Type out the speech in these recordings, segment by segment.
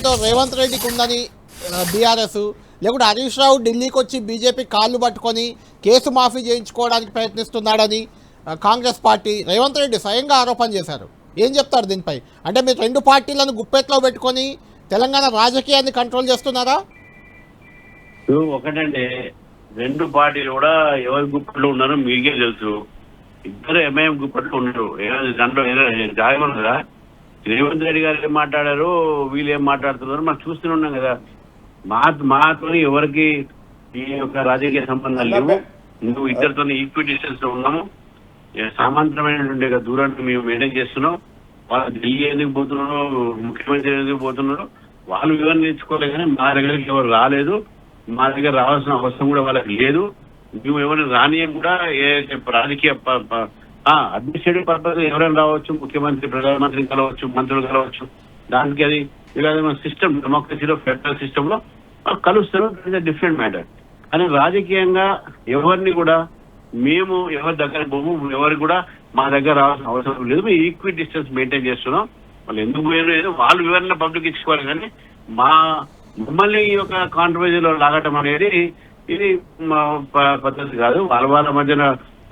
ఏదో రేవంత్ రెడ్డికి ఉందని బీఆర్ఎస్, లేకుంటే హరీష్ రావు ఢిల్లీకి వచ్చి బీజేపీ కాళ్ళు పట్టుకొని కేసు మాఫీ చేయించుకోవడానికి ప్రయత్నిస్తున్నాడని కాంగ్రెస్ పార్టీ రేవంత్ రెడ్డి స్వయంగా ఆరోపణ చేశారు. ఏం చెప్తారు దీనిపై? అంటే మీరు రెండు పార్టీలను గుప్పెట్లో పెట్టుకొని తెలంగాణ రాజకీయాన్ని కంట్రోల్ చేస్తున్నారా? ఒకటంటే రెండు పార్టీలు కూడా ఎవరి గుప్పట్లో ఉన్నారో మీకే తెలుసు. ఇద్దరు ఎంఐఎం గుప్పట్లో ఉన్నారు. దాంట్లో జాగమని కదా, రేవంత్ రెడ్డి గారు ఏం మాట్లాడారు, వీళ్ళు ఏం మాట్లాడుతున్నారు మనం చూస్తూనే ఉన్నాం కదా. మాతో ఎవరికి ఈ యొక్క రాజకీయ సంబంధాలు లేవు. నువ్వు ఇద్దరితో ఈక్వల్ డిస్టెన్స్ లో ఉన్నాము. సమాంతరమైనటువంటి దూరాన్ని మేము మెయింటైన్ చేస్తున్నాం. వాళ్ళు ఢిల్లీ ఎందుకు పోతున్నారో, ముఖ్యమంత్రి ఎందుకు పోతున్నారో వాళ్ళు వివరణ నేర్చుకోలేదు. కానీ మా దగ్గరికి ఎవరు రాలేదు, మా దగ్గర రావాల్సిన అవసరం కూడా వాళ్ళకి లేదు. మేము ఎవరైనా రానియం కూడా ఏ రాజకీయ అడ్మినిస్ట్రేటివ్ పర్పస్ ఎవరైనా రావచ్చు, ముఖ్యమంత్రి ప్రధానమంత్రిని కలవచ్చు, మంత్రులు కలవచ్చు. దానికి అది సిస్టమ్, డెమోక్రసీలో ఫెడరల్ సిస్టమ్ లో కలుస్తారు. Different matter. కానీ రాజకీయంగా ఎవరిని కూడా మేము ఎవరి దగ్గర పోము, ఎవరికి కూడా మా దగ్గర రావాల్సిన అవసరం లేదు. మేము ఈక్వల్ డిస్టెన్స్ మెయింటైన్ చేస్తున్నాం. వాళ్ళు ఎందుకు పోయారు వాళ్ళు వివరణ పబ్లిక్ ఇచ్చుకోవాలి. కానీ మమ్మల్ని ఈ యొక్క కాంట్రవర్సీలో లాగటం అనేది ఇది పద్ధతి కాదు. వాళ్ళ మధ్యన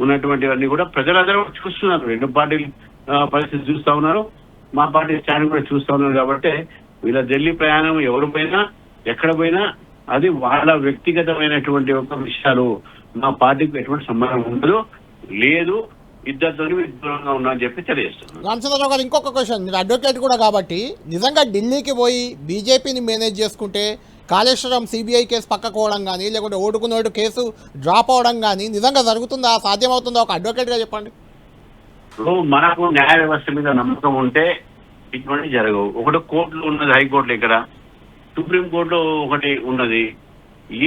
ఉన్నటువంటివన్నీ కూడా ప్రజలందరూ చూస్తున్నారు. రెండు పార్టీలు పరిస్థితి చూస్తా ఉన్నారు, మా పార్టీ స్టాండ్ కూడా చూస్తా ఉన్నారు. కాబట్టి వీళ్ళ ఢిల్లీ ప్రయాణం ఎవరు పోయినా ఎక్కడ పోయినా అది వాళ్ళ వ్యక్తిగతమైనటువంటి ఒక విషయాలు. మా పార్టీకి ఎటువంటి సంబంధం ఉండదు, లేదు. ఇద్దరితో దూరంగా ఉన్నా అని చెప్పి తెలియజేస్తున్నాను. రామచంద్రరావు గారు, ఇంకొక క్వశ్చన్. మీరు అడ్వకేట్ కూడా కాబట్టి నిజంగా ఢిల్లీకి పోయి బీజేపీని మేనేజ్ చేసుకుంటే కాళేశ్వరం సిబిఐ కేసు పక్కకోవడం కానీ, లేకుంటే ఓటుకున్నోటు కేసు డ్రాప్ అవడం కానీ నిజంగా జరుగుతుందా, సాధ్యమవుతుందా? ఒక అడ్వకేట్గా చెప్పండి. మనకు న్యాయ వ్యవస్థ మీద నమ్మకం ఉంటే ఇటువంటి జరగవు. ఒకటి కోర్టులో ఉన్నది, హైకోర్టులో, ఇక్కడ సుప్రీంకోర్టులో ఒకటి ఉన్నది.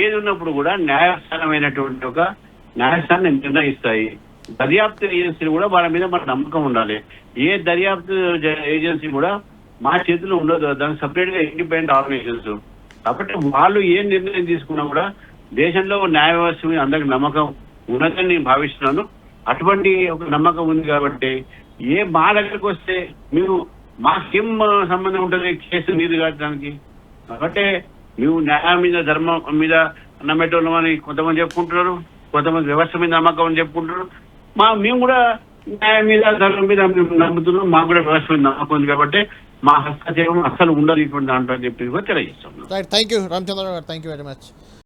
ఏది ఉన్నప్పుడు కూడా న్యాయస్థానమైనటువంటి ఒక న్యాయస్థానం నిర్ణయిస్తాయి. దర్యాప్తు ఏజెన్సీలు కూడా వాళ్ళ మీద మన నమ్మకం ఉండాలి. ఏ దర్యాప్తు ఏజెన్సీ కూడా మా చేతిలో ఉండదు, దానికి సపరేట్ గా ఇండిపెండెంట్ ఆర్గనైజేషన్స్. కాబట్టి వాళ్ళు ఏ నిర్ణయం తీసుకున్నా కూడా దేశంలో న్యాయ వ్యవస్థ మీద అందరికి నమ్మకం ఉన్నదని నేను భావిస్తున్నాను. అటువంటి ఒక నమ్మకం ఉంది కాబట్టి మా దగ్గరకు వస్తే మీరు మాకేం సంబంధం ఉంటుంది కేసు నీరు కావడానికి? కాబట్టి మేము న్యాయం మీద, ధర్మం మీద నమ్మేటోళ్ళం అని కొంతమంది చెప్పుకుంటున్నారు, కొంతమంది వ్యవస్థ మీద నమ్మకం అని చెప్పుకుంటున్నారు. మేము కూడా న్యాయం మీద, ధర్మం మీద నమ్ముతున్నాం. మాకు కూడా వ్యవస్థ మీద నమ్మకం ఉంది కాబట్టి మా హస్తక్షేపం అసలు ఉండదు ఇటువంటి దాంట్లో అని చెప్పి కూడా తెలియజేస్తాం. థ్యాంక్ యూ రామచంద్రరావు గారు, థ్యాంక్ యూ వెరీ మచ్.